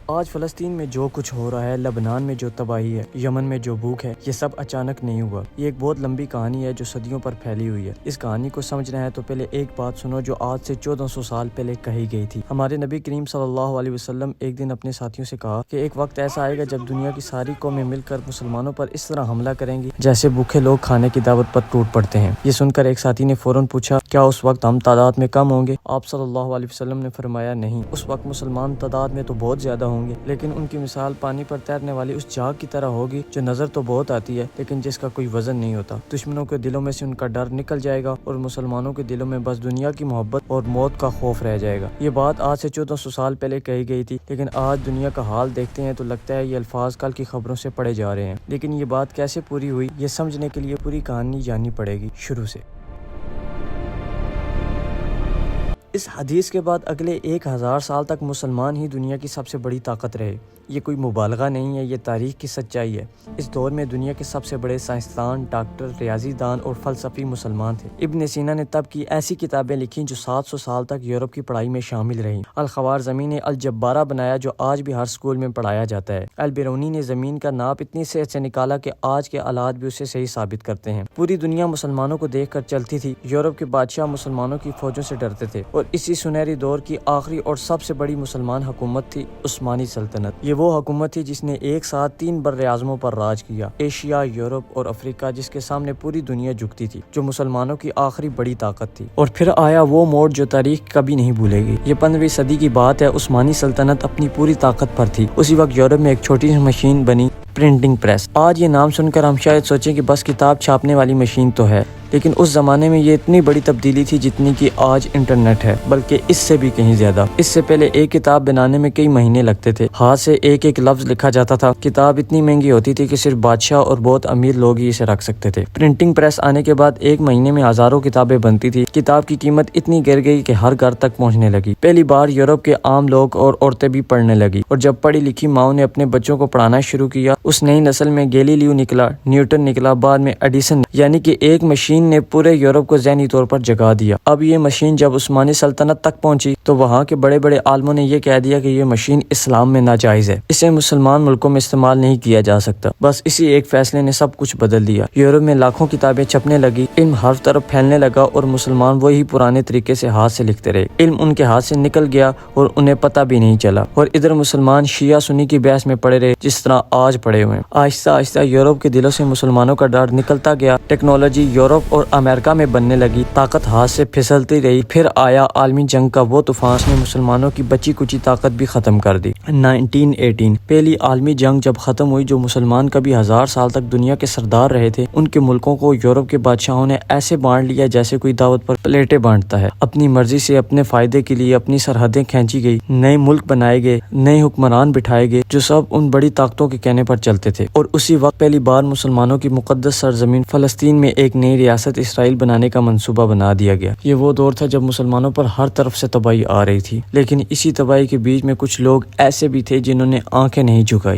آج فلسطین میں جو کچھ ہو رہا ہے، لبنان میں جو تباہی ہے، یمن میں جو بھوک ہے، یہ سب اچانک نہیں ہوا۔ یہ ایک بہت لمبی کہانی ہے جو صدیوں پر پھیلی ہوئی ہے۔ اس کہانی کو سمجھنا ہے تو پہلے ایک بات سنو جو آج سے 1400 سال پہلے کہی گئی تھی۔ ہمارے نبی کریم صلی اللہ علیہ وسلم ایک دن اپنے ساتھیوں سے کہا کہ ایک وقت ایسا آئے گا جب دنیا کی ساری قومیں مل کر مسلمانوں پر اس طرح حملہ کریں گی جیسے بھوکے لوگ کھانے کی دعوت پر ٹوٹ پڑتے ہیں۔ یہ سن کر ایک ساتھی نے فوراً پوچھا، کیا اس وقت ہم تعداد میں کم ہوں گے؟ آپ صلی اللہ علیہ وسلم نے فرمایا، نہیں، اس وقت مسلمان تعداد میں تو بہت زیادہ ہوں گے، لیکن ان کی مثال پانی پر تیرنے والی اس جھاگ کی طرح ہوگی جو نظر تو بہت آتی ہے لیکن جس کا کوئی وزن نہیں ہوتا۔ دشمنوں کے دلوں میں سے ان کا ڈر نکل جائے گا اور مسلمانوں کے دلوں میں بس دنیا کی محبت اور موت کا خوف رہ جائے گا۔ یہ بات آج سے 1400 سال پہلے کہی گئی تھی، لیکن آج دنیا کا حال دیکھتے ہیں تو لگتا ہے یہ الفاظ کل کی خبروں سے پڑھے جا رہے ہیں۔ لیکن یہ بات کیسے پوری ہوئی، یہ سمجھنے کے لیے پوری کہانی جاننی پڑے گی شروع سے۔ اس حدیث کے بعد اگلے 1000 سال تک مسلمان ہی دنیا کی سب سے بڑی طاقت رہے۔ یہ کوئی مبالغہ نہیں ہے، یہ تاریخ کی سچائی ہے۔ اس دور میں دنیا کے سب سے بڑے سائنسدان، ڈاکٹر، ریاضی دان اور فلسفی مسلمان تھے۔ ابن سینا نے تب کی ایسی کتابیں لکھیں جو 700 سال تک یورپ کی پڑھائی میں شامل رہیں۔ الخوارزمی نے الجبارہ بنایا جو آج بھی ہر سکول میں پڑھایا جاتا ہے۔ البیرونی نے زمین کا ناپ اتنی صحت سے نکالا کہ آج کے آلات بھی اسے صحیح ثابت کرتے ہیں۔ پوری دنیا مسلمانوں کو دیکھ کر چلتی تھی۔ یورپ کے بادشاہ مسلمانوں کی فوجوں سے ڈرتے تھے اور اسی سنہری دور کی آخری اور سب سے بڑی مسلمان حکومت تھی عثمانی سلطنت۔ یہ وہ حکومت تھی جس نے ایک ساتھ 3 بر اعظموں پر راج کیا، ایشیا، یورپ اور افریقہ، جس کے سامنے پوری دنیا جھکتی تھی، جو مسلمانوں کی آخری بڑی طاقت تھی۔ اور پھر آیا وہ موڑ جو تاریخ کبھی نہیں بھولے گی۔ یہ 15ویں صدی کی بات ہے۔ عثمانی سلطنت اپنی پوری طاقت پر تھی۔ اسی وقت یورپ میں ایک چھوٹی سی مشین بنی، پرنٹنگ پریس۔ آج یہ نام سن کر ہم شاید سوچیں کہ بس کتاب چھاپنے والی مشین تو ہے، لیکن اس زمانے میں یہ اتنی بڑی تبدیلی تھی جتنی کہ آج انٹرنیٹ ہے، بلکہ اس سے بھی کہیں زیادہ۔ اس سے پہلے ایک کتاب بنانے میں کئی مہینے لگتے تھے، ہاتھ سے ایک ایک لفظ لکھا جاتا تھا۔ کتاب اتنی مہنگی ہوتی تھی کہ صرف بادشاہ اور بہت امیر لوگ ہی اسے رکھ سکتے تھے۔ پرنٹنگ پریس آنے کے بعد ایک مہینے میں ہزاروں کتابیں بنتی تھی۔ کتاب کی قیمت اتنی گر گئی کہ ہر گھر تک پہنچنے لگی۔ پہلی بار یورپ کے عام لوگ اور عورتیں بھی پڑھنے لگی، اور جب پڑھی لکھی ماؤں نے اپنے بچوں کو پڑھانا شروع کیا، اس نئی نسل میں گیلیلیو نکلا، نیوٹن نکلا، بعد میں ایڈیسن، یعنی کہ ایک مشین نے پورے یورپ کو ذہنی طور پر جگا دیا۔ اب یہ مشین جب عثمانی سلطنت تک پہنچی تو وہاں کے بڑے بڑے عالموں نے یہ کہہ دیا کہ یہ مشین اسلام میں ناجائز ہے، اسے مسلمان ملکوں میں استعمال نہیں کیا جا سکتا۔ بس اسی ایک فیصلے نے سب کچھ بدل دیا۔ یورپ میں لاکھوں کتابیں چھپنے لگی، علم ہر طرف پھیلنے لگا، اور مسلمان وہی پرانے طریقے سے ہاتھ سے لکھتے رہے۔ علم ان کے ہاتھ سے نکل گیا اور انہیں پتہ بھی نہیں چلا، اور ادھر مسلمان شیعہ سنی کی بحث میں پڑے رہے جس طرح آج پڑے ہوئے ہیں۔ آہستہ آہستہ یورپ کے دلوں سے مسلمانوں کا ڈر نکلتا گیا۔ ٹیکنالوجی یورپ اور امریکہ میں بننے لگی، طاقت ہاتھ سے پھسلتی رہی۔ پھر آیا عالمی جنگ کا وہ طوفان، اس نے مسلمانوں کی بچی کچی طاقت بھی ختم کر دی۔ 1918 پہلی عالمی جنگ جب ختم ہوئی، جو مسلمان کبھی 1000 سال تک دنیا کے سردار رہے تھے، ان کے ملکوں کو یورپ کے بادشاہوں نے ایسے بانٹ لیا جیسے کوئی دعوت پر پلیٹیں بانٹتا ہے۔ اپنی مرضی سے اپنے فائدے کے لیے اپنی سرحدیں کھینچی گئی، نئے ملک بنائے گئے، نئے حکمران بٹھائے گئے جو سب ان بڑی طاقتوں کے کہنے پر چلتے تھے۔ اور اسی وقت پہلی بار مسلمانوں کی مقدس سرزمین فلسطین میں ایک نئی ریاست اسرائیل بنانے کا منصوبہ بنا دیا گیا۔ یہ وہ دور تھا جب مسلمانوں پر ہر طرف سے تباہی آ رہی تھی، لیکن اسی تباہی کے بیچ میں کچھ لوگ ایسے بھی تھے جنہوں نے آنکھیں نہیں جھکائی۔